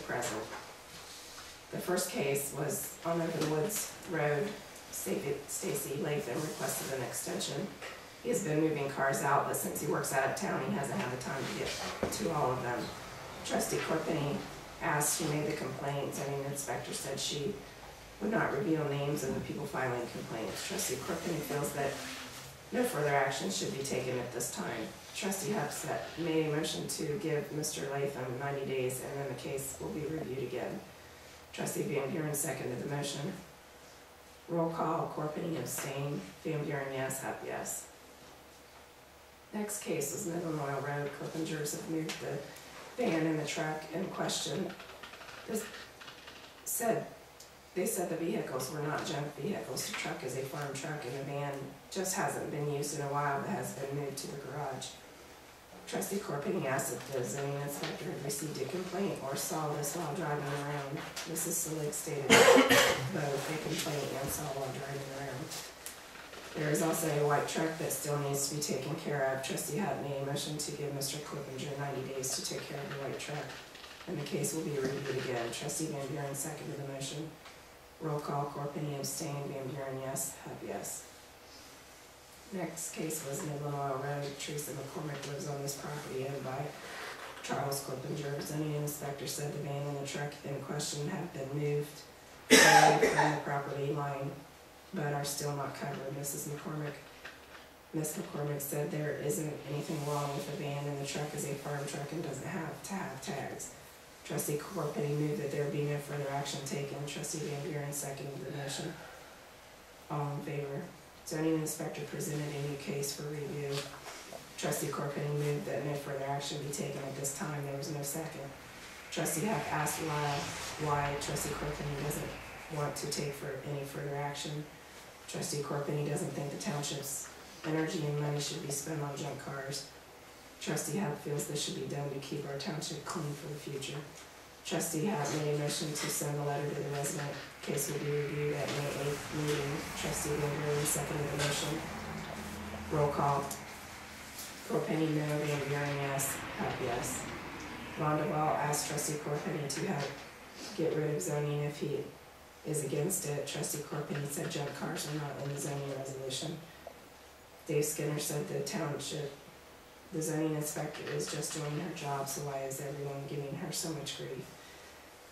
present. The first case was on Open Woods Road. Stacy Latham requested an extension. He has been moving cars out, but since he works out of town, he hasn't had the time to get to all of them. Trustee Chorpenning asked who made the complaint. Zoning inspector said she would not reveal names of the people filing complaints. Trustee Chorpenning feels that no further action should be taken at this time. Trustee Hupstead made a motion to give Mr. Latham 90 days, and then the case will be reviewed again. Trustee Van Buren seconded the motion. Roll call, Chorpenning abstained, Van Buren yes, Hupp yes. Next case was Midland Oil Road. Clippingers have moved the van and the truck in question. They said the vehicles were not junk vehicles. The truck is a farm truck, and the van just hasn't been used in a while, but has been moved to the garage. Trustee Chorpenning asked if the zoning inspector had received a complaint or saw this while driving around. Mrs. Selig stated both a complaint and saw while driving around. There is also a white truck that still needs to be taken care of. Trustee Hupp made a motion to give Mr. Clippinger 90 days to take care of the white truck, and the case will be reviewed again. Trustee Van Buren seconded the motion. Roll call, Chorpenning abstained, Van Buren yes, Hupp yes. Next case was Midland Oil Road. Teresa McCormick lives on this property owned by Charles Clippinger. Zoning inspector said the van and the truck in question have been moved away from the property line, but are still not covered. Ms. McCormick said there isn't anything wrong with the van, and the truck is a farm truck and doesn't have to have tags. Trustee Chorpenning moved that there be no further action taken. Trustee Van Buren seconded the motion. All in favor? Zoning inspector presented a new case for review. Trustee Chorpenning moved that no further action be taken at this time. There was no second. Trustee Hupp asked why Trustee Chorpenning doesn't want to take any further action. Trustee Chorpenning doesn't think the township's energy and money should be spent on junk cars. Trustee Hupp feels this should be done to keep our township clean for the future. Trustee Hupp made a motion to send a letter to the resident. Case will be reviewed at May 8th meeting. Trustee Van Buren seconded the motion. Roll call. Chorpenning no, Van Buren yes, Hupp yes. Vonderwall asked Trustee Chorpenning to help get rid of zoning if he is against it. Trustee Chorpenning said junk cars are not in the zoning resolution. Dave Skinner said the zoning inspector is just doing her job, so why is everyone giving her so much grief?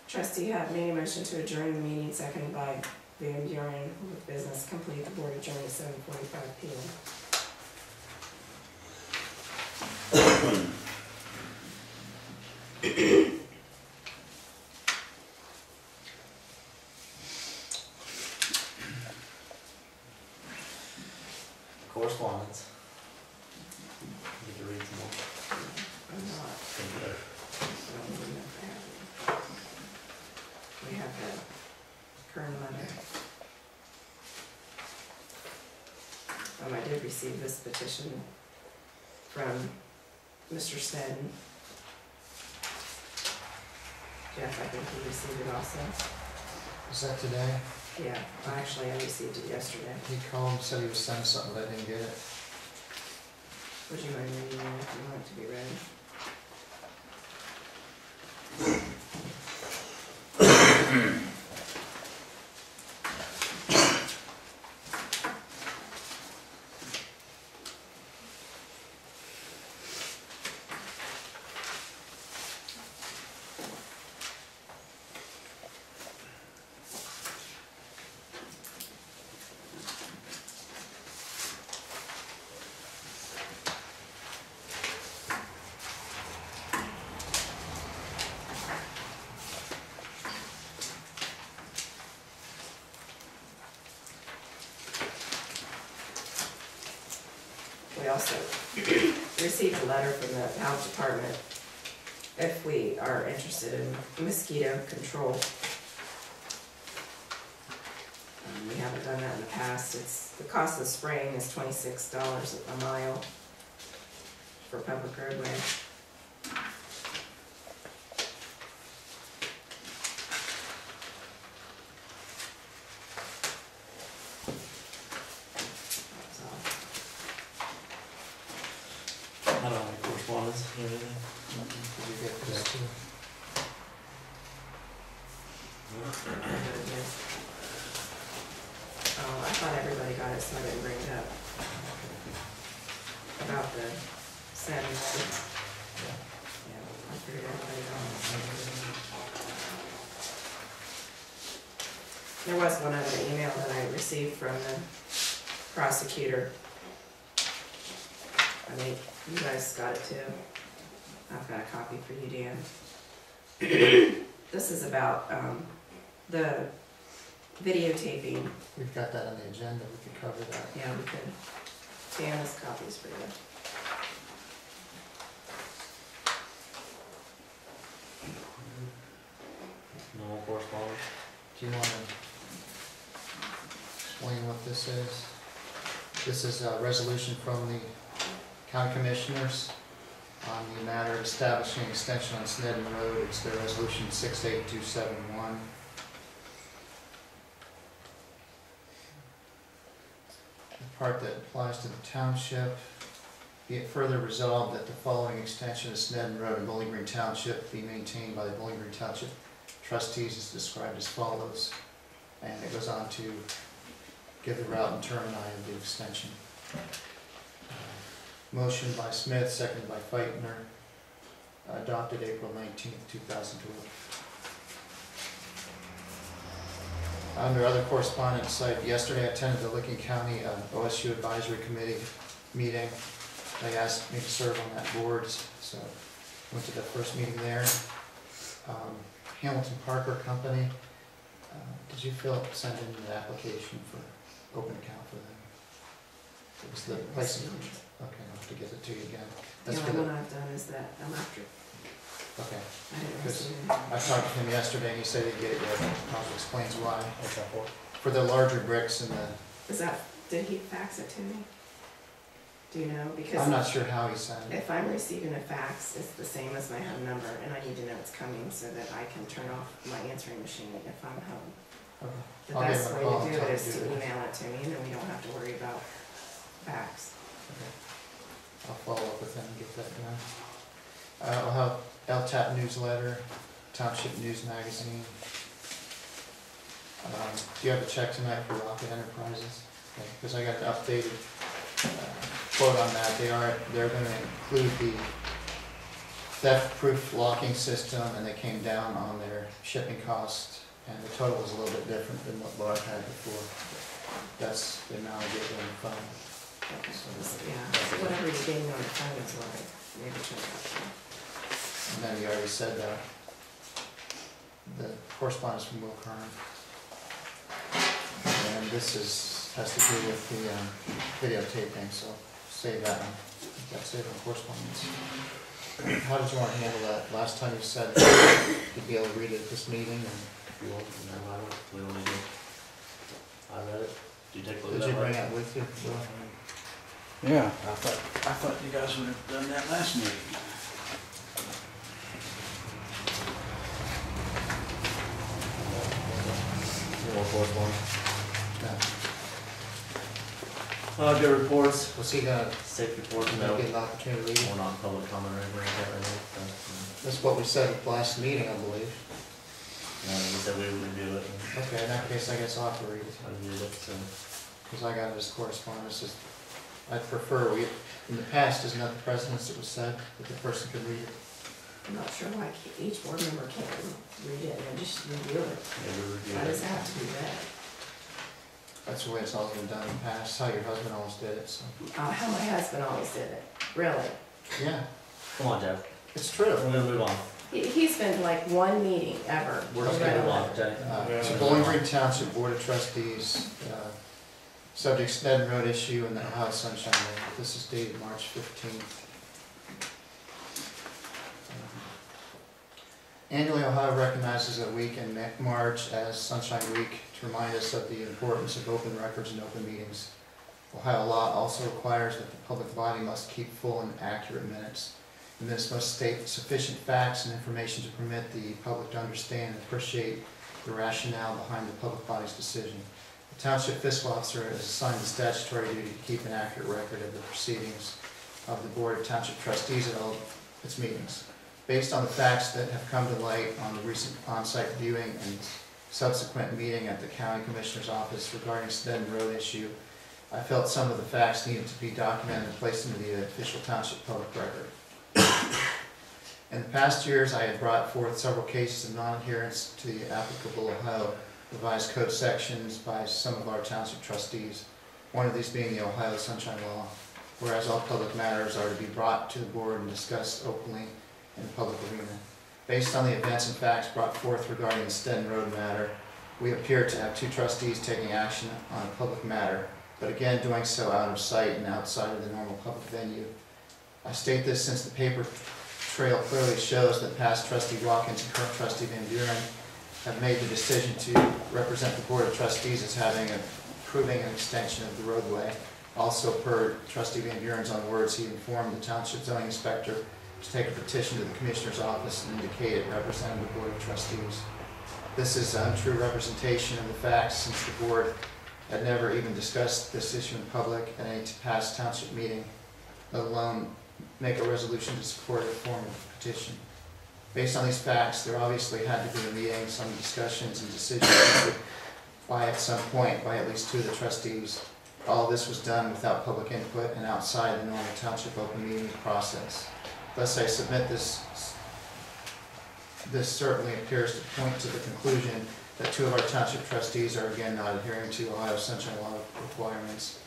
Trustee Hupp made a motion to adjourn the meeting, seconded by Van Buren. With business complete, the board adjourned at 7:45 p.m. Correspondence. Need to read some more. I'm not. Think We have the current letter. I did receive this petition from Mr. Snedden. Jeff, I think he received it also. Is that today? Yeah, well, actually I received it yesterday. He called and said he was sending something, but I didn't get it. Would you mind reading it if you want it to be read? We also received a letter from the health department if we are interested in mosquito control. We haven't done that in the past. The cost of spraying is $26 a mile for public roadway. I don't have any correspondence or anything. Did you get that too? Oh, I thought everybody got it, so I didn't bring it up. About the Saturday night. Yeah, I figured everybody got it. There was one other email that I received from the prosecutor. I think you guys got it too. I've got a copy for you, Dan. This is about the videotaping. We've got that on the agenda, we could cover that. Yeah, we could. Dan has copies for you. No correspondence? Do you want to explain what this is? This is a resolution from the county commissioners on the matter of establishing an extension on Sneddon Road. It's their resolution 68271. The part that applies to the township, be it further resolved that the following extension of Sneddon Road in Bowling Green Township be maintained by the Bowling Green Township Trustees is described as follows. And it goes on to give the route and termini of the extension. Motion by Smith, seconded by Feitner, adopted April 19th, 2012. Under other correspondence, yesterday I attended the Licking County OSU Advisory Committee meeting. They asked me to serve on that board, so went to the first meeting there. Hamilton Parker Company, did you send in the application for open account for them? It was the place. Okay, I'll have to get it to you again. The That's for only the, one I've done is that electric. okay. I didn't Because receive it. I talked to him yesterday and he said he'd get it yet. Probably explains why. What's that for? For the larger bricks and the, Is that, did he fax it to me? Do you know? Because I'm not sure how he sent it. if I'm receiving a fax, it's the same as my home number, and I need to know it's coming so that I can turn off my answering machine if I'm home. Okay. The I'll give best him a way call to and do tell it him is to to do it. email it to me, and then we don't have to worry about fax. Okay. I'll follow up with him and get that done. I'll have LTAP newsletter, Township News Magazine. Do you have a check tonight for Rocket Enterprises? Because I got an updated quote on that. They're going to include the theft-proof locking system, and they came down on their shipping cost, and the total was a little bit different than what Laura had before. That's the amount I get in the phone. Yeah, whatever you gave me on the phone is what I maybe check out. And then you already said that. The correspondence from Will Kern. And this has to do with the videotaping, so save that one. That's it on correspondence. How did you want to handle that? Last time you said you'd be able to read it at this meeting. And If you want, no, I don't, we don't need it. I read it. Did you take a look at did that? you bring one? it with you? Will? Yeah, I thought you guys would have done that last meeting. You want correspondence? No. Good reports. Was he gonna Safe reports, no. get an opportunity to read it? We're not public comment or anything like that right now. So, That's what we said at the last meeting, I believe. we said we would review it. Okay, in that case, I guess I'll have to read it. I reviewed it, so. Because I got it as correspondence. I'd prefer, in the past, isn't that the precedence that was said, that the person could read it? I'm not sure why each board member can't read it and just review it. Yeah, we reviewed Why it. does it have to be read? That's the way it's always been done in the past. That's how your husband always did it, so. How my husband always did it, really. Yeah, Come on, Jeff. it's true. We're gonna move on. He's been to like one meeting ever. We're just Read gonna a move on, letter. okay? It's a Bowling Green Township Board of Trustees, subject Sneddon Road issue and the Ohio Sunshine Law. This is dated March 15th. Annually, Ohio recognizes a week in March as Sunshine Week to remind us of the importance of open records and open meetings. Ohio law also requires that the public body must keep full and accurate minutes. The minutes must state sufficient facts and information to permit the public to understand and appreciate the rationale behind the public body's decision. The Township Fiscal Officer is assigned the statutory duty to keep an accurate record of the proceedings of the Board of Township Trustees at all its meetings. Based on the facts that have come to light on the recent on-site viewing and subsequent meeting at the county commissioner's office regarding Sneddon Road issue, I felt some of the facts needed to be documented and placed into the official township public record. In the past years, I had brought forth several cases of non-adherence to the applicable Ohio revised code sections by some of our township trustees, one of these being the Ohio Sunshine Law, whereas all public matters are to be brought to the board and discussed openly in the public arena. Based on the events and facts brought forth regarding the Sneddon Road matter, we appear to have 2 trustees taking action on a public matter, but again doing so out of sight and outside of the normal public venue. I state this since the paper trail clearly shows that past trustee Watkins and current trustee Van Buren have made the decision to represent the board of trustees as approving an extension of the roadway. Also, per trustee Van Buren's own words, he informed the township zoning inspector to take a petition to the commissioner's office and indicate it represented the board of trustees. This is untrue representation of the facts, since the board had never even discussed this issue in public at any past township meeting, let alone make a resolution to support a form of petition. Based on these facts, there obviously had to be a meeting, some discussions and decisions by at some point by at least 2 of the trustees. All of this was done without public input and outside the normal township open meeting process. Thus, I submit this certainly appears to point to the conclusion that 2 of our township trustees are again not adhering to Ohio Sunshine Law requirements.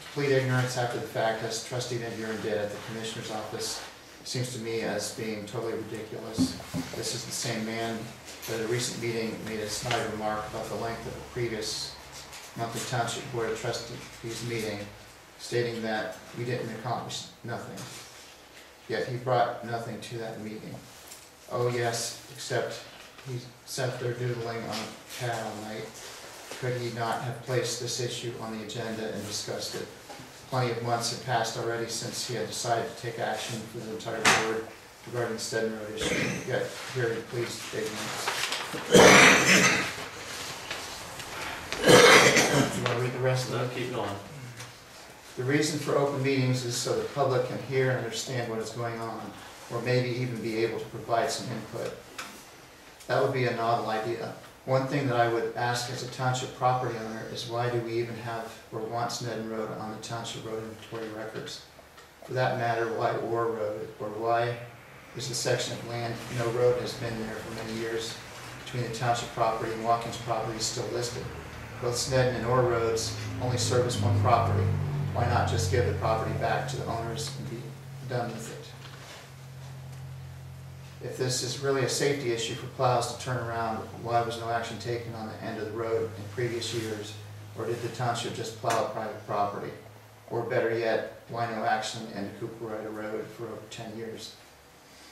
To plead ignorance after the fact, as trustee Van Buren did at the commissioner's office, seems to me as being totally ridiculous. This is the same man that at a recent meeting made a snide remark about the length of a previous monthly township board of trustees meeting, stating that we didn't accomplish nothing. Yet he brought nothing to that meeting. Oh yes, except he sat there doodling on a pad all night. Could he not have placed this issue on the agenda and discussed it? Plenty of months had passed already since he had decided to take action for the entire board regarding the Sneddon Road issue. Yet here he pleads ignorance. Do you want to read the rest of it? No, keep going. The reason for open meetings is so the public can hear and understand what is going on, or maybe even be able to provide some input. That would be a novel idea. One thing that I would ask as a township property owner is why do we even have or want Sneddon Road on the township road inventory records? For that matter, why Orr Road, or why is the section of land no road has been there for many years between the township property and Watkins property still listed? Both Sneddon and Orr roads only service one property. Why not just give the property back to the owners and be done with it? If this is really a safety issue for plows to turn around, why was no action taken on the end of the road in previous years? Or did the township just plow private property? Or better yet, why no action in Cooperrider Road for over 10 years?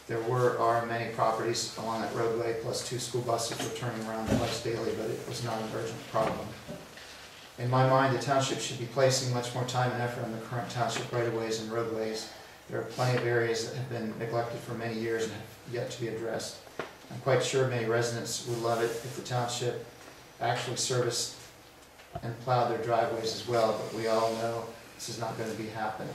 There are many properties along that roadway, plus 2 school buses were turning around twice daily, but it was not an urgent problem. In my mind, the township should be placing much more time and effort on the current township right-of-ways and roadways. There are plenty of areas that have been neglected for many years and have yet to be addressed. I'm quite sure many residents would love it if the township actually serviced and plowed their driveways as well, but we all know this is not going to be happening.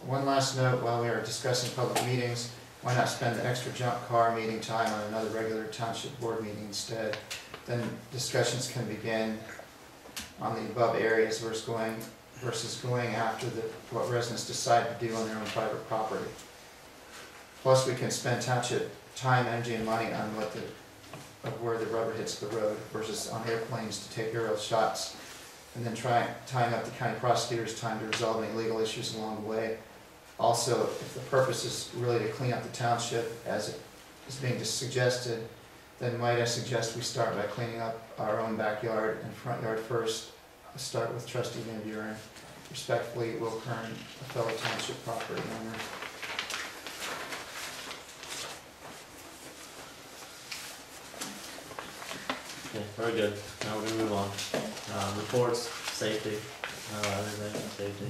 One last note, while we are discussing public meetings, why not spend the extra junk car meeting time on another regular township board meeting instead? Then discussions can begin on the above areas versus going after what residents decide to do on their own private property. Plus, we can spend township time, energy, and money on where the rubber hits the road versus on airplanes to take aerial shots and then tying up the county prosecutor's time to resolve any legal issues along the way. Also, if the purpose is really to clean up the township, as it is being suggested, then might I suggest we start by cleaning up our own backyard and front yard first. I'll start with trustee Van Buren. Respectfully, Will Kern, a fellow township property owner. Okay, very good. Now we're gonna move on. Reports, safety, everything, safety.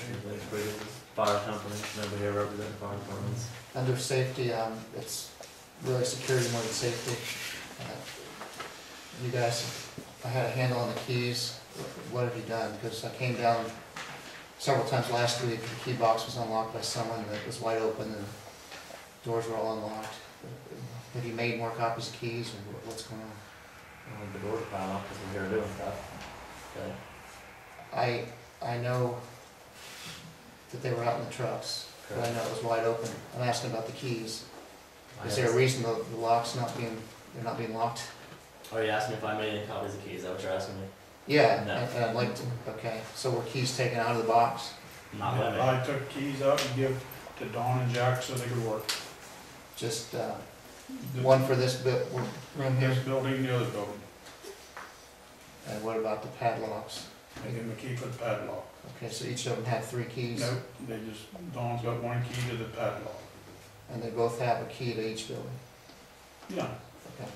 Everything's pretty good. Fire company, nobody here representing fire departments. Under safety, it's really security more than safety. You guys, I had a handle on the keys. What have you done? Because I came down several times last week. The key box was unlocked by someone that was wide open and the doors were all unlocked. Have you made more copies of keys, or what's going on? Well, the door's piled off because we're here doing stuff. Okay. I know that they were out in the trucks, but I know it was wide open. I'm asking about the keys. Is there a reason the locks not being, they're not being locked? Are you asking if I made any copies of keys? Is that what you're asking me? Yeah, No. and I'd like to, okay, so were keys taken out of the box? Not by me. I took keys out and give to Don and Jack so they could work. Just, The- one for this room here? This building, the other building. And what about the padlocks? I give them a key for the padlock. Okay, so each of them have 3 keys? Nope, they just, Don's got one key to the padlock. And they both have a key to each building? Yeah. Okay.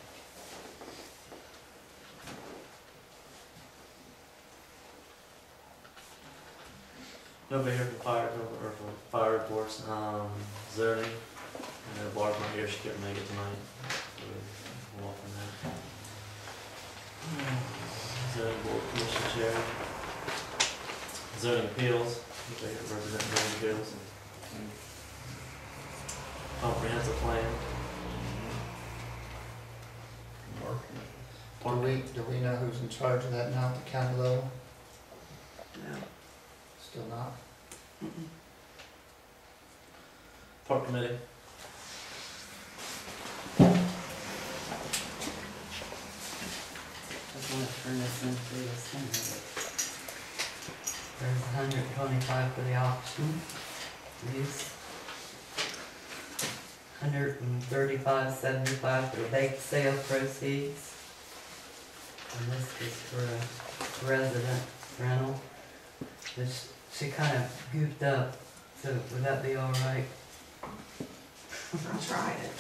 Nobody here for fire, or for fire reports. Zerny, and Barb's not here, she couldn't make it tonight. So we'll walk on that. Zoning board commission chair. Zoning appeals, they represent zoning appeals. Comprehensive plan. Do we know who's in charge of that now at the county level? No. Still not? Park committee. I was gonna turn this into the center. There's 125 for the auction. Use 135.75 for bake sale proceeds. And this is for a resident rental, which she kind of goofed up, so would that be all right? I'll try it.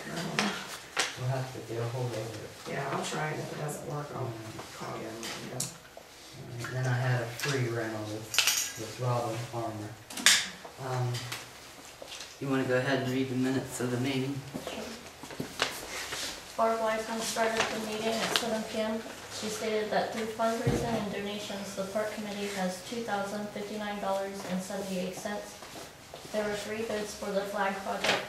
We'll have to get a hold of it. Yeah, I'll try it. If it doesn't work, I'll call you and let you know. Alright, then I had a free rental with Robin Farmer. You wanna go ahead and read the minutes of the meeting? Barb Wiseman started the meeting at 7 p.m. She stated that through fundraising and donations, the park committee has $2,059.78. There were 3 bids for the flag project.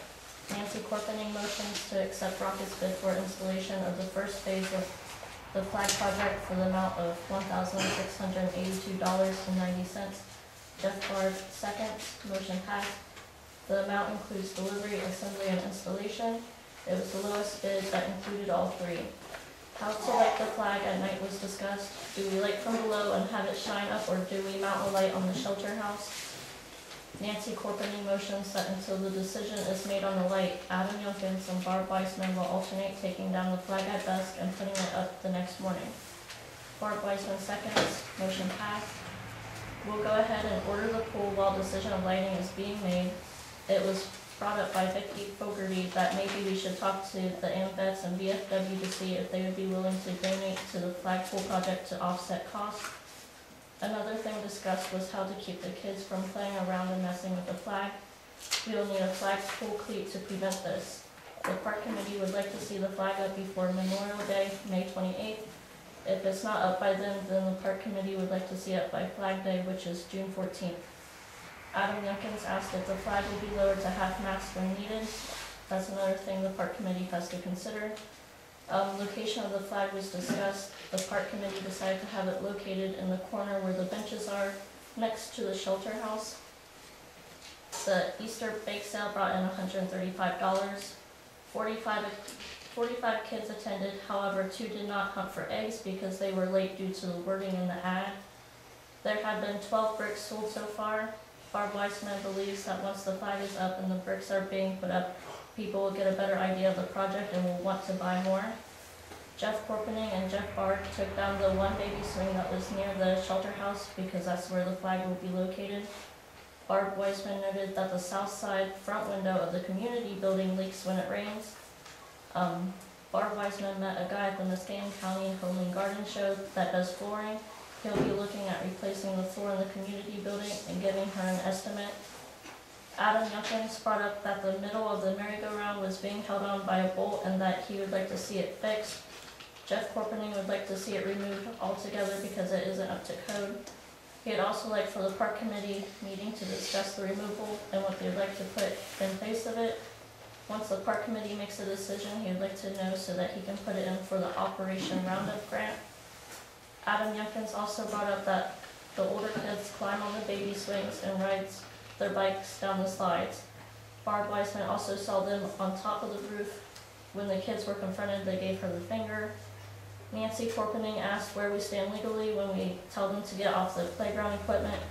Nancy Chorpenning motions to accept Rocket's bid for installation of the first phase of the flag project for the amount of $1,682.90. Jeff Bard seconds, motion passed. The amount includes delivery, assembly, and installation. It was the lowest bid that included all 3. How to light the flag at night was discussed. Do we light from below and have it shine up, or do we mount a light on the shelter house? Nancy Chorpenning motions that until the decision is made on the light, Adam Youngkins and Barb Weisman will alternate taking down the flag at dusk and putting it up the next morning. Barb Weisman seconds, motion passed. We'll go ahead and order the pool while decision of lighting is being made. It was brought up by Vicki Fogarty that maybe we should talk to the AMVETS and VFW to see if they would be willing to donate to the flagpole project to offset costs. Another thing discussed was how to keep the kids from playing around and messing with the flag. We will need a flagpole cleat to prevent this. The park committee would like to see the flag up before Memorial Day, May 28th. If it's not up by then the park committee would like to see it by Flag Day, which is June 14th. Adam Youngkins asked if the flag will be lowered to half-mast when needed. That's another thing the park committee has to consider. Location of the flag was discussed. The park committee decided to have it located in the corner where the benches are, next to the shelter house. The Easter bake sale brought in $135. 45 kids attended, however 2 did not hunt for eggs because they were late due to the wording in the ad. There have been 12 bricks sold so far. Barb Weisman believes that once the flag is up and the bricks are being put up, people will get a better idea of the project and will want to buy more. Jeff Chorpenning and Jeff Bard took down the one baby swing that was near the shelter house because that's where the flag will be located. Barb Weisman noted that the south side front window of the community building leaks when it rains. Barb Weisman met a guy at the Muscatine County Home and Garden Show that does flooring. He'll be looking at replacing the floor in the community building and giving her an estimate. Adam Youngkins brought up that the middle of the merry-go-round was being held on by a bolt and that he would like to see it fixed. Jeff Chorpenning would like to see it removed altogether because it isn't up to code. He'd also like for the park committee meeting to discuss the removal and what they'd like to put in place of it. Once the park committee makes a decision, he would like to know so that he can put it in for the Operation Roundup grant. Adam Yunkins also brought up that the older kids climb on the baby swings and rides their bikes down the slides. Barb Weisman also saw them on top of the roof. When the kids were confronted, they gave her the finger. Nancy Chorpenning asked where we stand legally when we tell them to get off the playground equipment.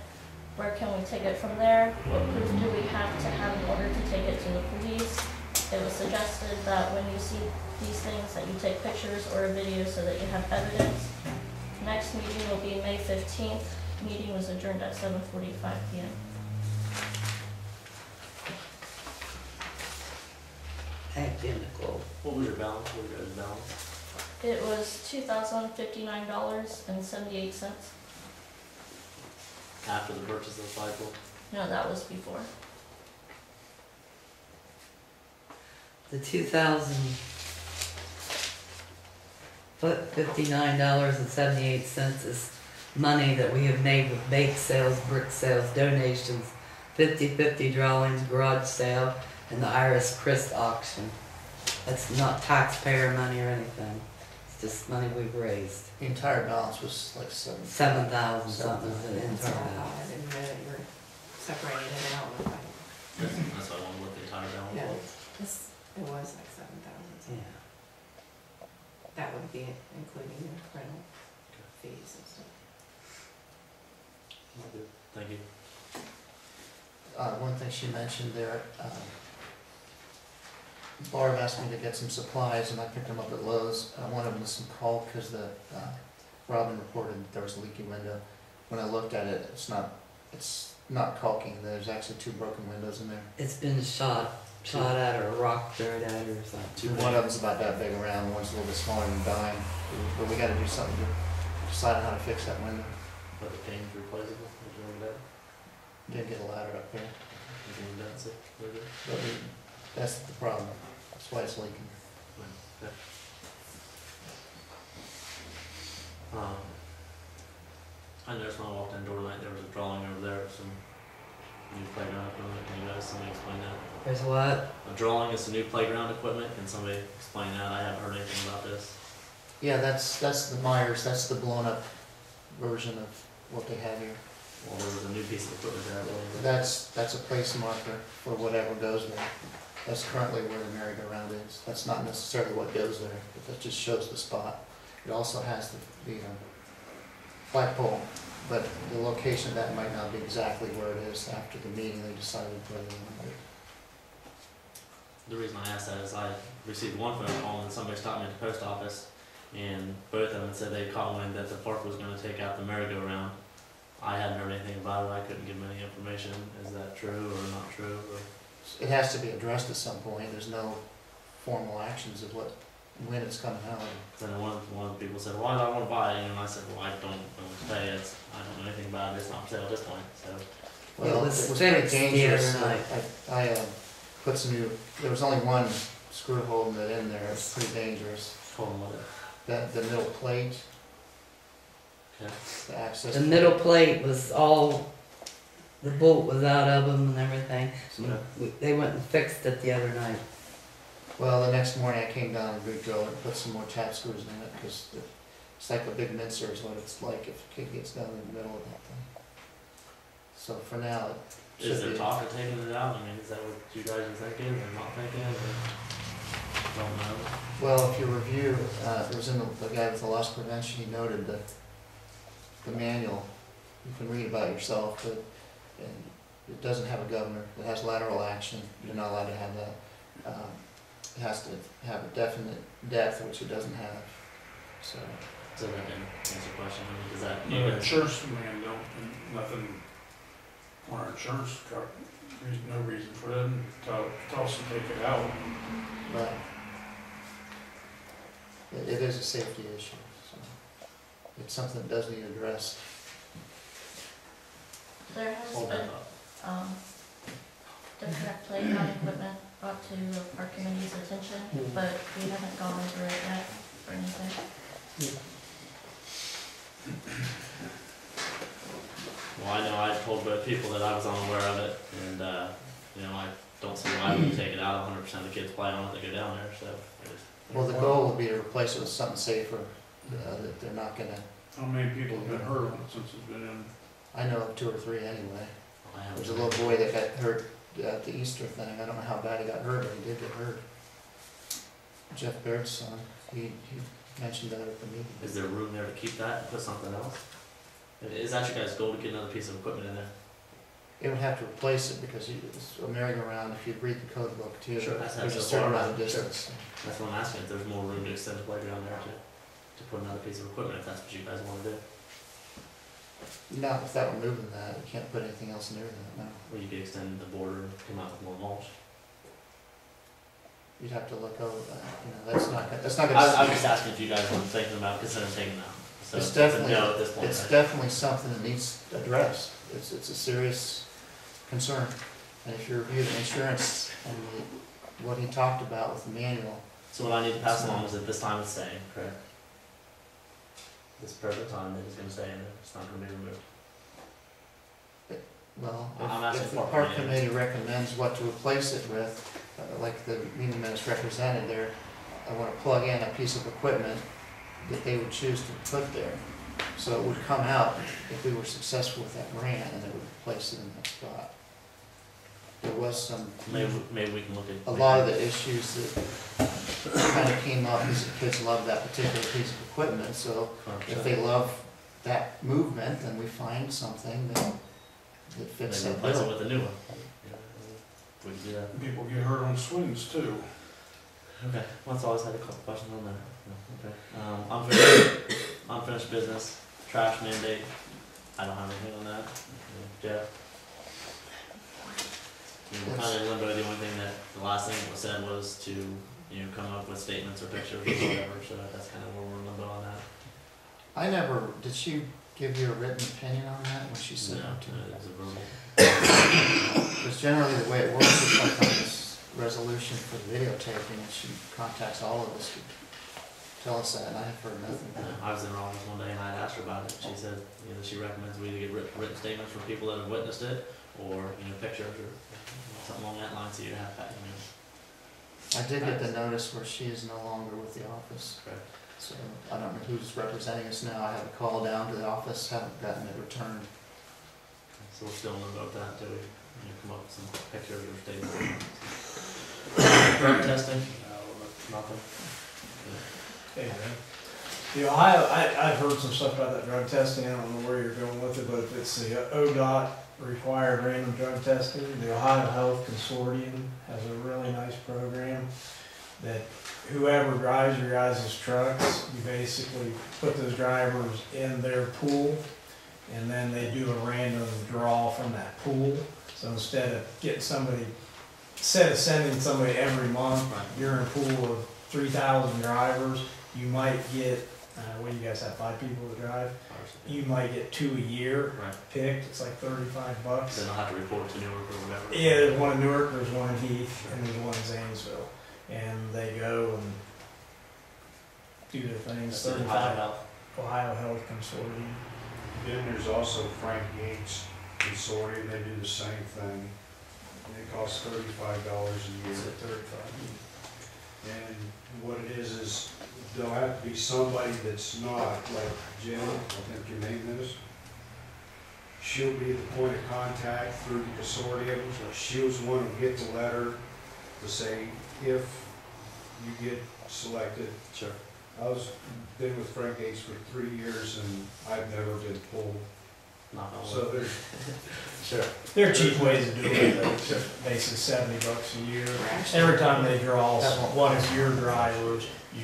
Where can we take it from there? What proof do we have to have in order to take it to the police? It was suggested that when you see these things that you take pictures or a video so that you have evidence. Next meeting will be May 15th. Meeting was adjourned at 7:45 p.m. Identical. What was your balance? What was your guys' balance? It was $2,059.78. After the purchase of the flagpole? No, that was before. The $2,059.78 is money that we have made with bake sales, brick sales, donations, 50/50 drawings, garage sale, and the Iris Christ auction. That's not taxpayer money or anything. It's just money we've raised. The entire balance was like 7,000 something is the That's entire all I balance. didn't know that you were separating it out. That's why I wanted to look the entire balance Yeah. was. It was like 7,000. Yeah. That would be including the rental fees and stuff. Good. Thank you. One thing she mentioned there, Barb asked me to get some supplies, and I picked them up at Lowe's. One of them was some caulk, because Robin reported that there was a leaky window. When I looked at it, it's not caulking. There's actually 2 broken windows in there. It's been shot at or a rock thrown at it or something. One of them's about that big around, one's a little bit smaller than a dime. But we gotta do something to decide on how to fix that window. But the pane's replaceable. Did you remember that? Didn't get a ladder up there. You can advance it a little bit. But that's the problem. That's why it's leaking. Okay. I noticed when I walked in door tonight, there was a drawing over there of some new playground equipment. Can you guys, somebody explain that? There's what? A drawing is some new playground equipment. Can somebody explain that? I haven't heard anything about this. Yeah, that's the Myers, that's the blown up version of what they have here. Well, there was a new piece of equipment there. That's a place marker for whatever goes there. That's currently where the merry-go-round is. That's not necessarily what goes there, but that just shows the spot. It also has the flagpole, but the location of that might not be exactly where it is. After the meeting, they decided whether they wanted it. The reason I asked that is I received one phone call and somebody stopped me at the post office, and both of them said they caught wind that the park was going to take out the merry-go-round. I hadn't heard anything about it. I couldn't give them any information. Is that true or not true? Or? It has to be addressed at some point. There's no formal actions of when it's coming out. Then one of the people said, "Well, I want to buy it," and I said, "Well, I don't know what to tell you. I don't know anything about it. It's not for sale at this point." So, Well, It was pretty fixed the dangerous. other night. I put some new, there was only one screw holding it in there. It's pretty dangerous. told them what it. The middle plate, Okay. the access. The middle plate was all, the bolt was out of them and everything. They went and fixed it the other night. Well, the next morning I came down and re-drilled it and put some more tap screws in it, because it's like a big mincer is what it's like if a kid gets down in the middle of that thing. So for now, it Is should there be. talk of taking it out? I mean, is that what you guys are thinking or not thinking? Or don't know. Well, if you review, it was in the guy with the loss prevention, he noted the manual. You can read about it yourself, but it doesn't have a governor. It has lateral action. You're not allowed to have that. It has to have a definite depth, which it doesn't have. So, So that didn't answer the question. I mean, does that The insurance man don't, nothing on our insurance cover, there's no reason for them to tell us to take it out. but it is a safety issue, so it's something that does need addressed. There has hold that been, up? the correct playground equipment brought to the park committee's attention, but we haven't gone through it yet or anything. Well, I know I told both people that I was unaware of it, and you know, I don't see why we would take it out. 100% of the kids play on it, they go down there, so. Well, the goal would be to replace it with something safer, that they're not gonna, How many people have been hurt on it since it's been in? I know of 2 or 3 anyway. I haven't- There's a little boy that got hurt at the Easter thing. I don't know how bad he got hurt, but he did get hurt. Jeff Baird's son, he mentioned that at the meeting. Is there room there to keep that and put something else? Is that your guys' goal to get another piece of equipment in there? It would have to replace it because it's a merry-go-round, if you read the code book too, Sure, that's there's a so certain far, amount of sure. distance. That's what I'm asking, if there's more room to extend the playground there to put another piece of equipment, if that's what you guys wanna do. Not without removing that, you can't put anything else near that, no. Or you could extend the border and come out with more mulch. You'd have to look over that, that's not I'm gonna, just asking if you guys were thinking about considering taking them out. So It's a definitely- no at this point, it's right? definitely something that needs addressed. It's a serious concern. And if you review the insurance and what he talked about with the manual, So what I need to pass along is that this time it's staying, correct? This present time it is gonna stay in there, it's not gonna be removed. well, I'm asking if the for park it. committee recommends what to replace it with, like the meeting minutes represented there, I wanna plug in a piece of equipment that they would choose to put there. So it would come out if we were successful with that grant, and it would replace it in that spot. There was some, Maybe we can look at. a lot of the issues that kind of came up is the kids love that particular piece of equipment, so if they love that movement, then we find something that fits Maybe that replace it bill. with a new one. We can do that. People get hurt on swings too. Okay, well, that's always had a couple questions on that. No, okay. Unfinished business, trash mandate, I don't have anything on that. Jeff? We're kind of in limbo, the only thing that, the last thing that was said was to, come up with statements or pictures or whatever, so that's kind of where we're in limbo on that. I never, did she give you a written opinion on that when she said No, it to me? it's a verbal. Because generally the way it works is like on this resolution for the videotaping, and she contacts all of us to tell us that, and I have heard nothing. I was in her office one day and I had asked her about it, she said, she recommends we either get written statements from people that have witnessed it, or, pictures or something along that line, so you have that, I did get the notice where she is no longer with the office, Correct. so I don't know who's representing us now. I have a call down to the office, haven't gotten it returned. So we're still in limbo with that until we, come up with some pictures or statements. Drug testing, nothing. Hey, man. The Ohio, I've heard some stuff about that drug testing. I don't know where you're going with it, but if it's the ODOT required random drug testing, the Ohio Health Consortium has a really nice program that whoever drives your guys' trucks, you basically put those drivers in their pool, and then they do a random draw from that pool. So instead of sending somebody every month, you're in a pool of 3,000 drivers, you might get, what do you guys have, 5 people to drive? You might get 2 a year picked, it's like $35. Then I'll have to report to Newark or whatever. Yeah, there's one in Newark, there's one in Heath, and there's one in Zanesville. And they go and do their things. That's the Ohio Health. Ohio Health Consortium. Then there's also Frank Gates Consortium, they do the same thing. And it costs $35 a year. Is it 35? And what it is there'll have to be somebody that's not, like Jen, I think your name is. She'll be the point of contact through the consortium. She was the one who get the letter to say if you get selected. Sure. Been with Frank Gates for 3 years and I've never been pulled. Not all. So there's, Sure. There are cheap ways of doing it, though. It's basically $70 a year. Every time they draw one of your drivers, you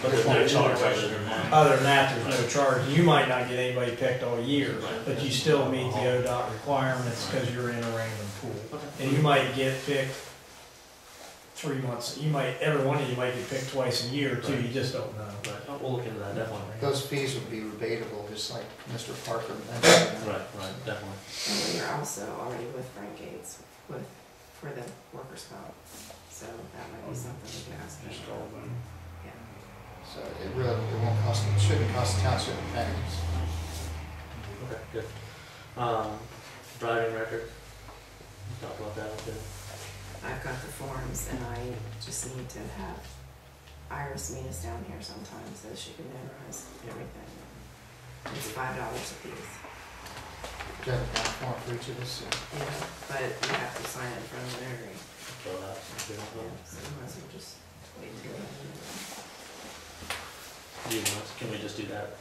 But there's no charge other than that. Other than that, there's no charge. You might not get anybody picked all year, but you still meet the ODOT requirements because you're in a random pool. And you might get picked 3 months. Every one of you might get picked twice a year too. You just don't know. Right. Oh, we'll look into that, definitely. Those fees would be rebatable, just like Mr. Parker mentioned. Right, definitely. And then you're also already with Frank Gates for the workers' comp, so that might be something we can ask him Just all about. them. So it won't cost, it shouldn't cost the township pennies. Okay, good. Driving record. Talk about that a bit. I've got the forms and I just need to have Iris meet us down here sometime so she can memorize everything. It's $5 a piece. Do you have a back form for each of us? Yeah, but you have to sign it from the notary. Fill out some shit. Yeah, so you might as well just wait and do it. Do you want, can we just do that,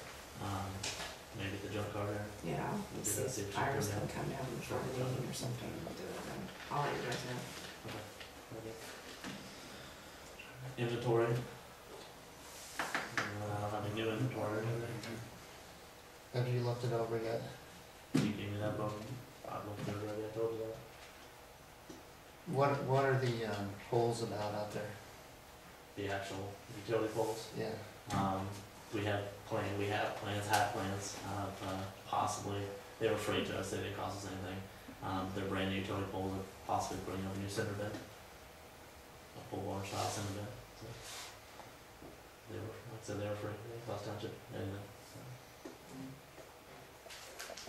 maybe at the junk car there? Yeah, We'll let's do that, see see if if she can Iris come can come down before the meeting or something and do it then. I'll let you guys know. Inventory. Have a new inventory. Have you looked it over yet? You gave me that book. I've looked through it already, I told you that. What are the polls about out there? The actual utility poles. Yeah. We have plans, possibly, they were free to us, they didn't cost us anything. They're brand new utility poles, are possibly putting up a new cinder bin. A pole barn style cinder bin, so. They were, like I said, they were free, they didn't cost Township anything, so.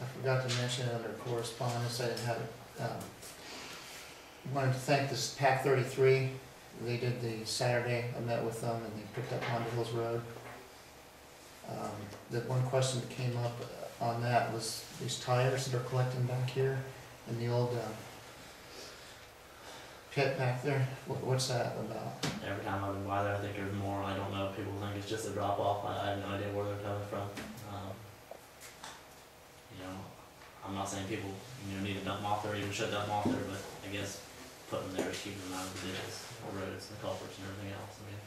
I forgot to mention under correspondence, I didn't have it. Wanted to thank this PAC 33. They did the Saturday, I met with them and they picked up Honda Hills Road. The one question that came up on that was these tires that are collecting back here in the old pit back there. What's that about? Every time I've been by there, I think there's more, I don't know, people think it's just a drop off, I have no idea where they're coming from. You know, I'm not saying people, need to dump them off there, even should dump them off there, but I guess putting them there is keeping them out of the ditches, the roads, the culverts and everything else. I mean,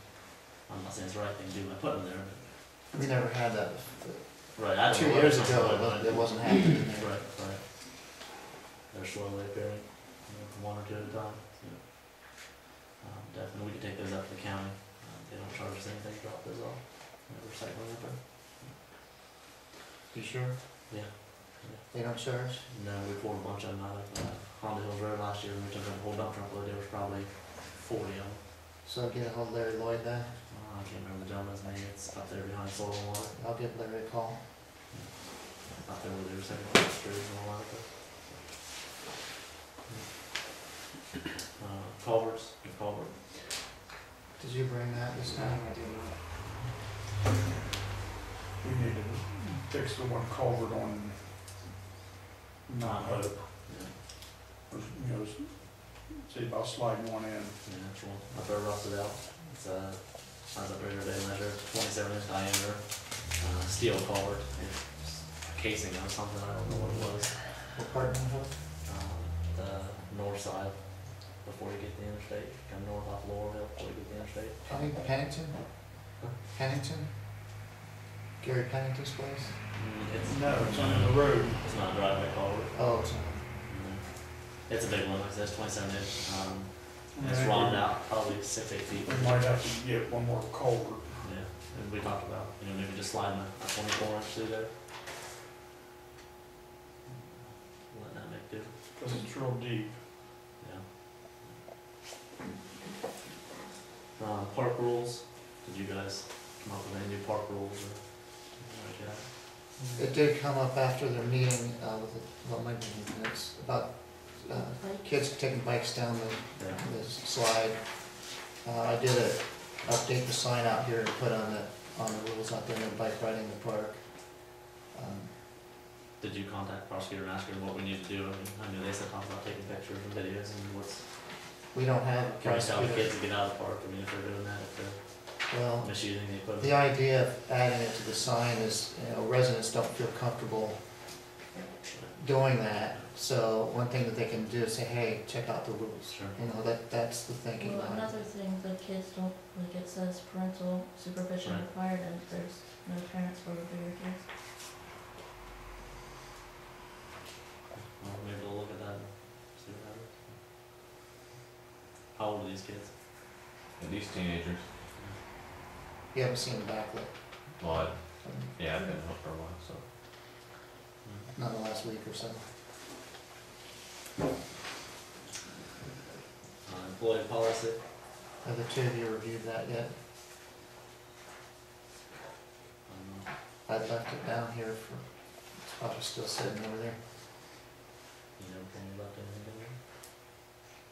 I'm not saying it's the right thing to do by putting them there, but. We never had that. Right, I don't 2 know. years ago, it wasn't happening there. Right. They're slowly appearing, one or two at a time, so. Definitely, we could take those up to the county, they don't charge us anything to drop those off, recycling up there. You sure? Yeah. They don't charge? No, we pulled a bunch of them out of, Honda Hills Road last year, and we took a whole dump truck load, there was probably 40 of them. So get a hold of Larry Lloyd then. I can't remember the gentleman's name, it's up there behind Soil and Water, I'll give Larry a call. up there where they were saying about the streets and all that. Culverts, the culvert. Did you bring that this time? I do not. We need to fix the one culvert on Mount Hope. Yeah. See about sliding one in. Yeah, that's one. Up there rusted out. It's I was up there today, measured 27-inch diameter, steel culvert. It's casing on something, I don't know what it was. What part of it? The north side, before you get to the interstate, come north off Laurel Hill before you get to the interstate. Pennington? Pennington? Gary Pennington's place? It's It's under the road. It's not a driveway culvert. Oh, it's It's a big one, like I said, it's 27-inch. I It's think rotted out probably 6-8 feet. We might have to get one more culvert. Yeah, and we talked about, maybe just sliding a 24-inch through there. Let that make do. Cause it's real deep. Yeah. Park rules, did you guys come up with any new park rules or anything like that? It did come up after their meeting, my meeting minutes, about kids taking bikes down Yeah. the slide. I did update the sign out here to put on the rules out there, no bike riding in the park. Did you contact the prosecutor and ask her what we need to do? I mean, I knew they said talk about taking pictures and videos and We don't have a can we tell the prosecutor. kids to get out of the park, if they're doing that, if they're Well, misusing the equipment? the idea of adding it to the sign is, residents don't feel comfortable doing that. So one thing that they can do is say, hey, check out the rules. Sure. That's the thinking Well, behind it. another thing, the kids don't, like it says parental supervision Right. required, and there's no parents for the bigger kids. Well, maybe we'll look at that and see what happens. How old are these kids? At least teenagers. You haven't seen the backlit, Well, yeah, I've been home for a while, so. not the last week or so. Employee policy, Have the two of you reviewed that yet? I left it down here for, it's probably still sitting over there. you never told me about anything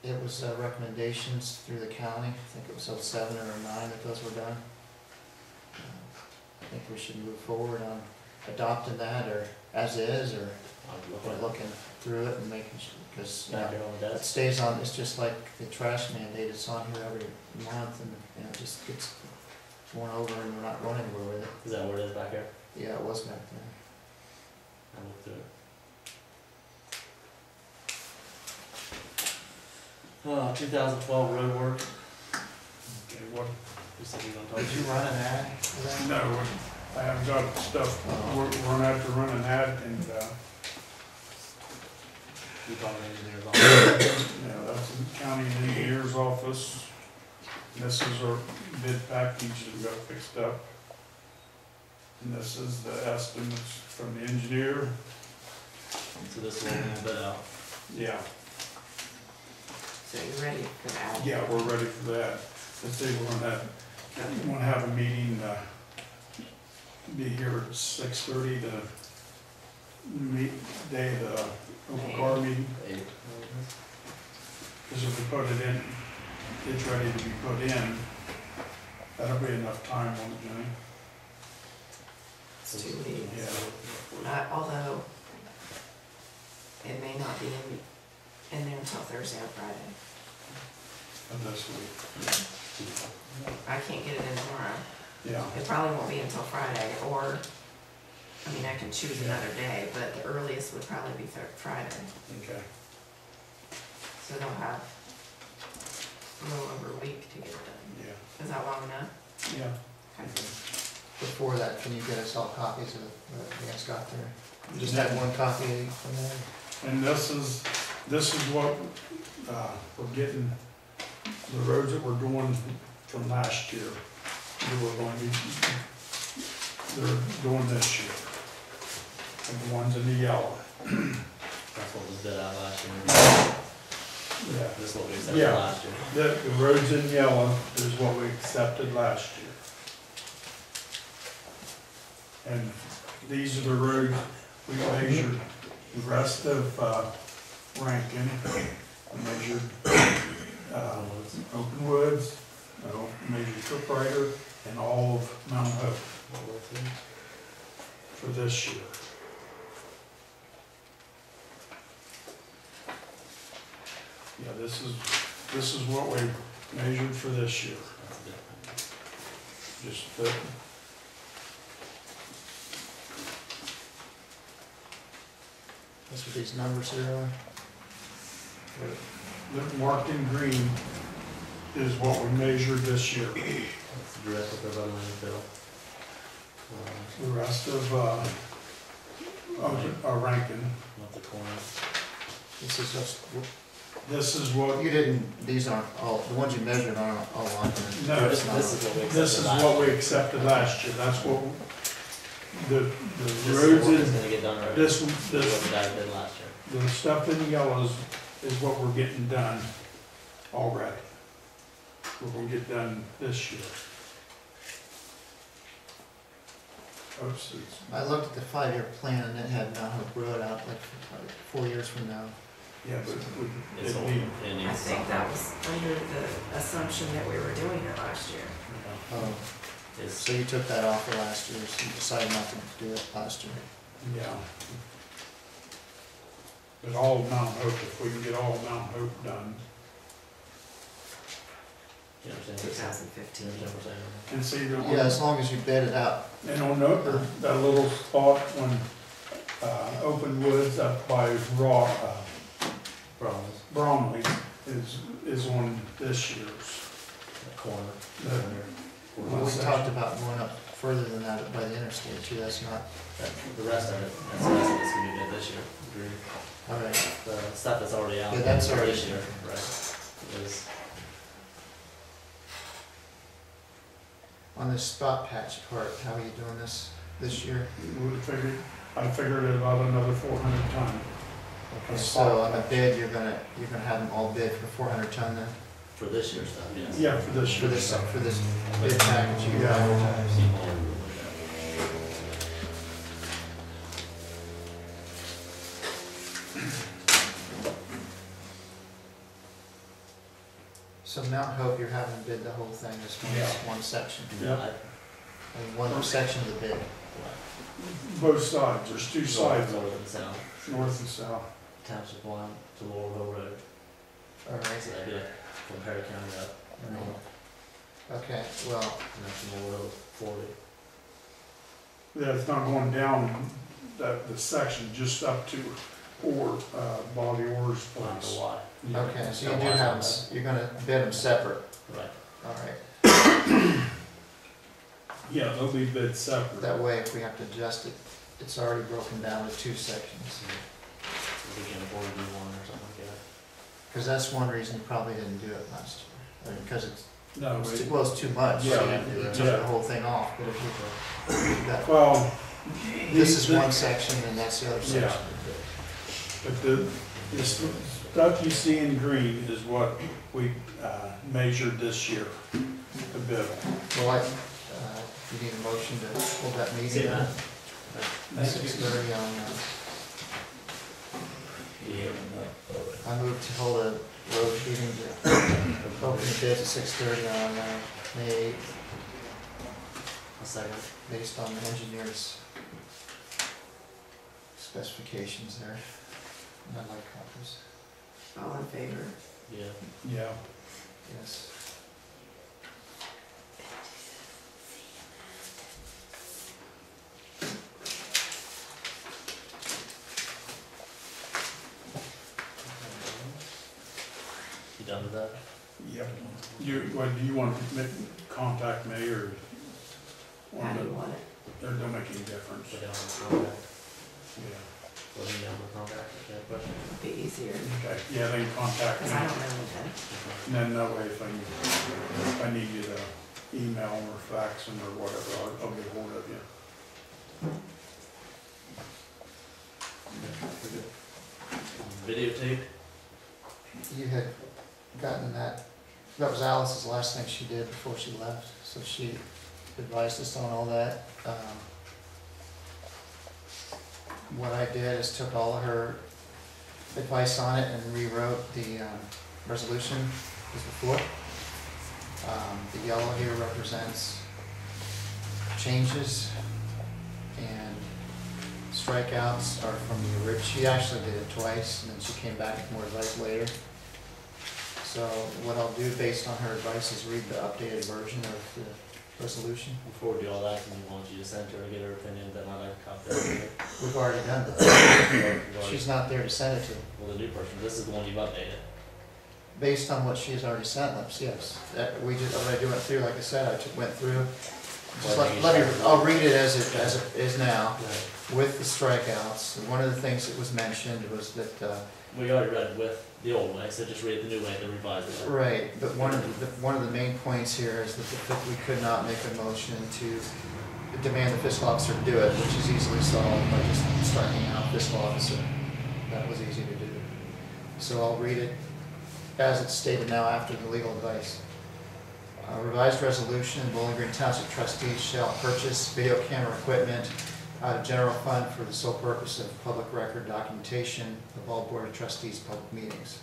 in it was recommendations through the county, I think it was 07 or 09 that those were done. I think we should move forward on adopting that, or as is, or looking through it and making sure, because, you know, Back here on the it desk. stays on, it's just like the trash mandate, it's on here every month, and, you know, it just gets worn over and we're not going anywhere with it. Is that where it is back here? Yeah, it was back then. I looked through it. 2012 road work. Okay, what, You said you were gonna talk. Did you run an ad for that? no, I haven't got stuff, we're gonna have to run an ad and, You called the engineer's office. yeah, that's the county engineer's office. This is our bid package that got fixed up. And this is the estimates from the engineer. So this will bid out. Yeah, So you're ready for that? yeah, we're ready for that. Let's see, we're gonna have a meeting, be here at 6:30 to meet, day of the open car meeting. Because if we put it in, it's ready to be put in, that'll be enough time, won't it, Jenny? It's 2 weeks. Yeah. Although, it may not be in there until Thursday or Friday. Of this week. I can't get it in tomorrow. Yeah, It probably won't be until Friday, or, I mean, I can choose another day, but the earliest would probably be Friday. okay. So they'll have a little over a week to get it done. Yeah, Is that long enough? yeah. Okay. Before that, can you get us all copies of what you guys got there? Just that one copy from there? And this is what, we're getting, the roads that we're doing from last year. They're doing this year. And the ones in the yellow. That's what was bid out last year. Yeah. This is what we accepted Yeah. last year. The roads in yellow is what we accepted last year. And these are the roads we measured, the rest of, Rankin, we measured, Open Woods, measured Cook Rider, and all of Mount Hope for this year. Yeah, this is what we measured for this year. Just the, That's what these numbers here are. the marked in green is what we measured this year. That's the rest of the bottom landfill. The rest of, Rankin, Not the corner. This is just, this is what, you didn't, these aren't all, the ones you measured aren't all on here. no, This is what we accepted this is last what we year. accepted last year, that's what, the This is roads what is in, gonna get done right. this, This is what this, the guy did last year. the stuff in yellows is what we're getting done already. We're gonna get done this year. Oops, it's, I looked at the 5-year plan and it had Mount Hope Road out like 4 years from now. yeah, but It's it'd old. be, It I needs think something. that was under the assumption that we were doing it last year. Oh, It's, so you took that off for last year, so you decided not to do it last year. yeah. But all of Mount Hope, if we can get all of Mount Hope done, you understand what I'm saying? 2015. You understand what I'm saying? and see that. Yeah, as long as you bid it out. And on that little spot on, Open Woods up by Problems. Bromley is on this year's. That corner. The- We talked about going up further than that by the interstate too, that's not, The rest of it, that's the rest of it's gonna be bid this year. Agree. all right. The stuff that's already out. Yeah, that's for already- this year, right? Is, On this spot patch part, how are you doing this year? I figured it about another 400 ton. Okay, so on the bid, you're gonna have them all bid for 400 ton then? for this year's stuff, yes. Yeah, for this For year. this bid package you Yeah. advertised? So Mount Hope, you're having bid the whole thing, this one section, Yeah. I mean, one section of the bid. Both sides, there's two sides, North and south. north and south. Township line to Laurelville Road. All right, So that'd be like from Perry County up. okay, well, And that's from Laurelville 40. Yeah, it's not going down the section, just up to Bobby Orr's I don't know place. why. Yeah. okay, so you do have, you're gonna bid them separate, Right. all right. Yeah, they'll be bid separate. That way, if we have to adjust it, it's already broken down to two sections. If we can afford to do one or something like that. Because that's one reason you probably didn't do it last year. I mean, because No, it's we- well, it's too much, so Yeah, you took yeah. the whole thing off, but if you, that, well. this is the- one section and that's the other Yeah. section. But the stuff you see in green is what we measured this year, a bit. Well, you need a motion to hold that See meeting that? at 6:30 on, Yeah. I move to hold a road meeting to open the bids at 6:30 on May 8th, A second. based on the engineer's specifications there. And I'd like copies, All in favor? Yeah. Yeah. yes. You done with that? Yep. What, do you want to contact me or? How do you want it? It don't make any difference. Put down the contact. Yeah. Put me down the contact. If you have questions. It'd be easier, Okay, yeah, they can contact because me. I don't know anything. And then that way, if I need you to email or fax them or whatever, I'll get hold of you. Videotape? You had gotten that was Alice's last thing she did before she left, so she advised us on all that. What I did is took all of her advice on it and rewrote the resolution as before. The yellow here represents changes, and strikeouts are from the original. She actually did it twice, and then she came back with more advice later. So what I'll do based on her advice is read the updated version of the resolution. Before we do all that, and we want you to send her and get her opinion, then I'd like a copy of it. We've already done that. You've already- She's not there to send it to. Well, the new person, this is the one you've updated. Based on what she has already sent us, yes. We just, when I went through, like I said, went through. Just I'll read it as it is now, with the strikeouts. And one of the things that was mentioned was that, We already read it with the old way, so just read it the new way, then revise it. right, but one of the main points here is that we could not make a motion to demand the fiscal officer to do it, which is easily solved by just striking out fiscal officer. That was easy to do. So I'll read it as it's stated now after the legal advice. Revised resolution, Bowling Green Township trustees shall purchase video camera equipment out of general fund for the sole purpose of public record documentation of all Board of Trustees public meetings.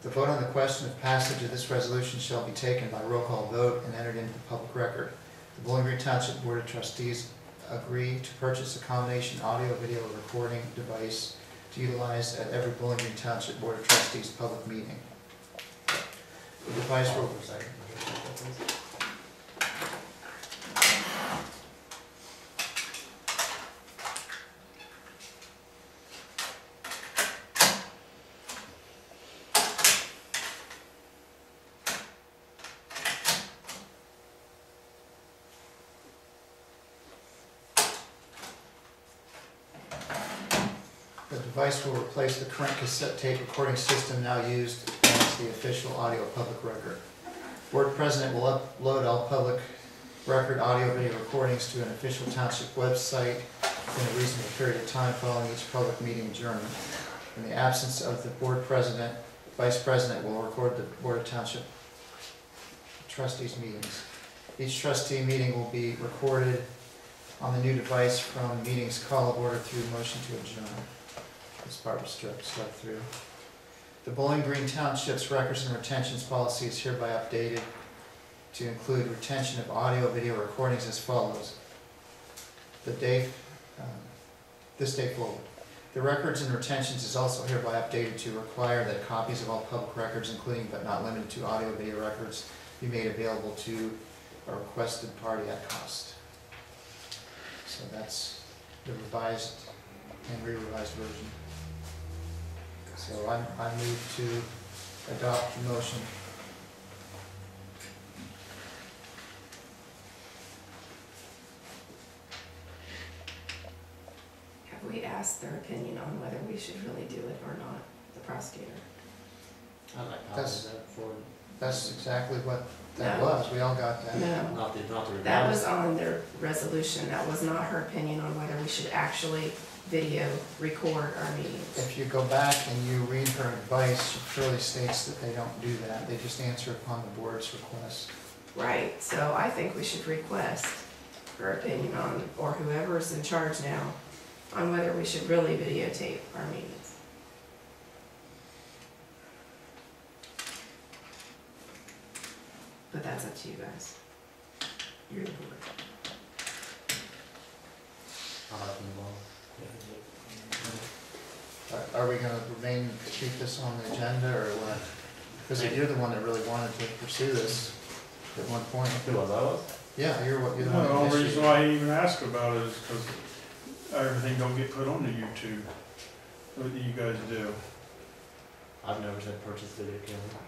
The vote on the question of passage of this resolution shall be taken by roll call vote and entered into the public record. The Bowling Green Township Board of Trustees agree to purchase a combination audio-video recording device to utilize at every Bowling Green Township Board of Trustees public meeting. The device will For a second. Please. The device will replace the current cassette tape recording system now used as the official audio public record. Board President will upload all public record audio video recordings to an official township website in a reasonable period of time following each public meeting adjournment. In the absence of the Board President, Vice President will record the Board of Township Trustees meetings. Each trustee meeting will be recorded on the new device from meetings call of order through motion to adjourn. This part was struck through. The Bowling Green Township's records and retentions policy is hereby updated to include retention of audio video recordings as follows. This day forward. The records and retentions is also hereby updated to require that copies of all public records, including but not limited to audio video records, be made available to a requested party at cost. So that's the revised and re-revised version. So I move to adopt the motion. Have we asked their opinion on whether we should really do it or not, the prosecutor? I like That's- copies of that for, That's exactly what that No. was, we all got that. No, not the that was revised. on their resolution, that was not her opinion on whether we should actually video record our meetings. If you go back and you read her advice, she clearly states that they don't do that, they just answer upon the board's request. Right, so I think we should request her opinion on, or whoever's in charge now, on whether we should really videotape our meetings. But that's up to you guys. You're the board. I'll have them all. Are we gonna keep this on the agenda, or what? Because you're the one that really wanted to pursue this at one point. Who was I was? Yeah, you're the one. The that only reason initiated. why I even ask about it is because everything don't get put on the YouTube, what you guys do. I've never said purchase video camera.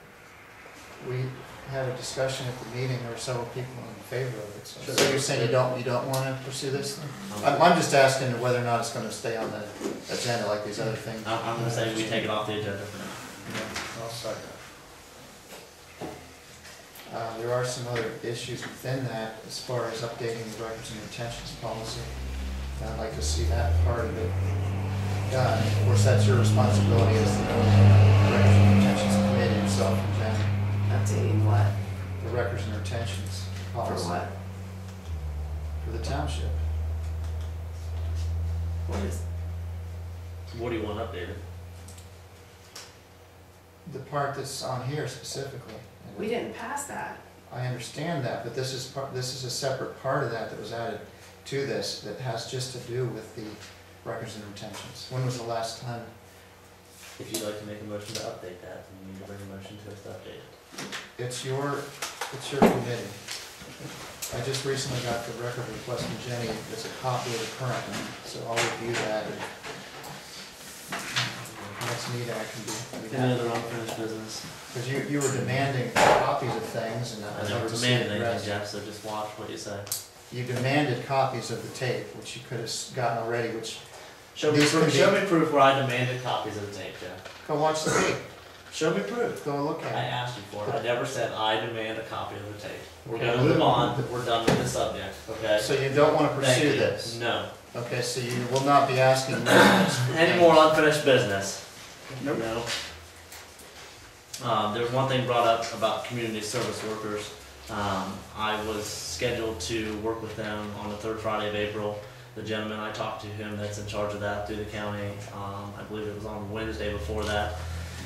We had a discussion at the meeting, there were several people in favor of it, so. Sure. So you're saying you don't wanna pursue this? I'm just asking whether or not it's gonna stay on the agenda like these other things. I'm gonna say we take it off the agenda for now. Yeah, I'll second. There are some other issues within that as far as updating the records and retentions policy. I'd like to see that part of it done. Of course, that's your responsibility as the records and retentions committee itself, and Jen. Updating what? The records and retentions For policy. what? For the township. What is, What do you want updated? The part that's on here specifically. we didn't pass that. I understand that, but this is a separate part of that was added to this that has just to do with the records and retentions. When was the last time? If you'd like to make a motion to update that, then you need to bring a motion to us to update it. It's your committee. I just recently got the record request from Jenny, it's a copy of the current one, so I'll review that. And next meeting I can do. Any other unfinished business? Because you were demanding copies of things, and I I'd never like to see it demanded anything, addressed. Jeff, so just watch what you say. You demanded copies of the tape, which you could have gotten already, which, Show me These proof, could be- show me proof where I demanded copies of the tape, Jeff. go watch the tape, Show me proof. go look I at it. asked you for it. I never said I demand a copy of the tape. We're Okay. gonna move on. We're done with this subject, okay? So you don't want to Thank pursue you. this? No. Okay, so you will not be asking residents for Any things. more unfinished business? Nope. No. There was one thing brought up about community service workers. I was scheduled to work with them on the third Friday of April. The gentleman, I talked to him that's in charge of that through the county. I believe it was on Wednesday before that.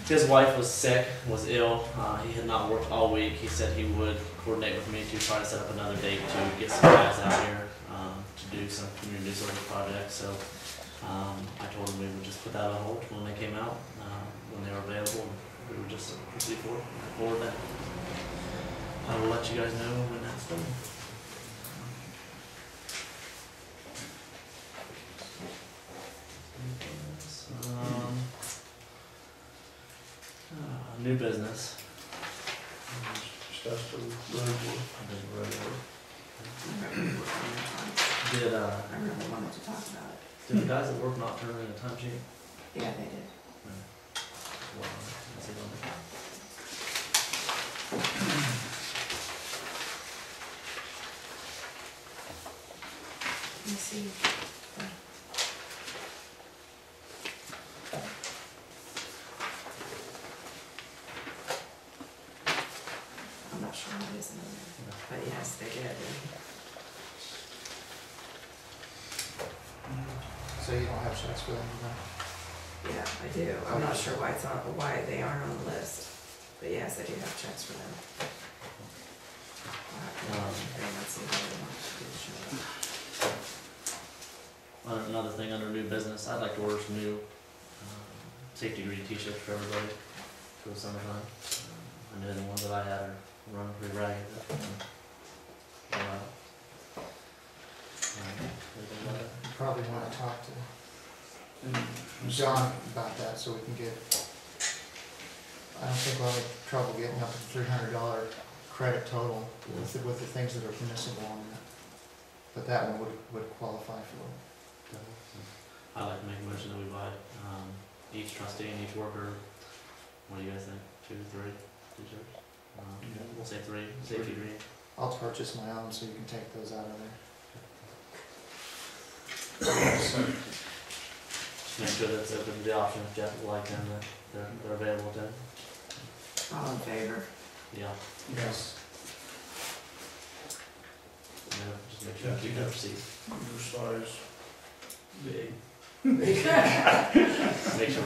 His wife was sick, was ill. He had not worked all week. He said he would coordinate with me to try to set up another date to get some guys out here to do some community service projects. So I told him we would just put that on hold when they came out, when they were available. We would just proceed forward then. I will let you guys know when that's done. New business. Just the road work. Did I really wanted to talk about it. did the guys at work not turn in a time sheet? Yeah, they did. Wow, that's a bummer. Let me see. I'm not sure what it is in there, but yes, they did. So you don't have checks for them, you know? Yeah, I do. I'm not sure why why they aren't on the list. But yes, I do have checks for them. Let's see how they want to show up. Another thing under new business, I'd like to order some new safety green t-shirts for everybody for the summertime. I know the ones that I had are running pretty ragged. Anything about that? You probably want to talk to John about that so we can get, I don't think we'll have trouble getting up to $300 credit total with the things that are permissible on that. But that one would qualify for it. I'd like to make a motion that we buy each trustee and each worker, what do you guys think, 2 to 3 t-shirts? We'll say 3, safety green. I'll purchase my own so you can take those out of there. Just make sure that's open to the option if Jeff would like them, that they're available to him. All in favor? Yeah, Yes. just make sure you keep that receipt. Your size. Big. Make sure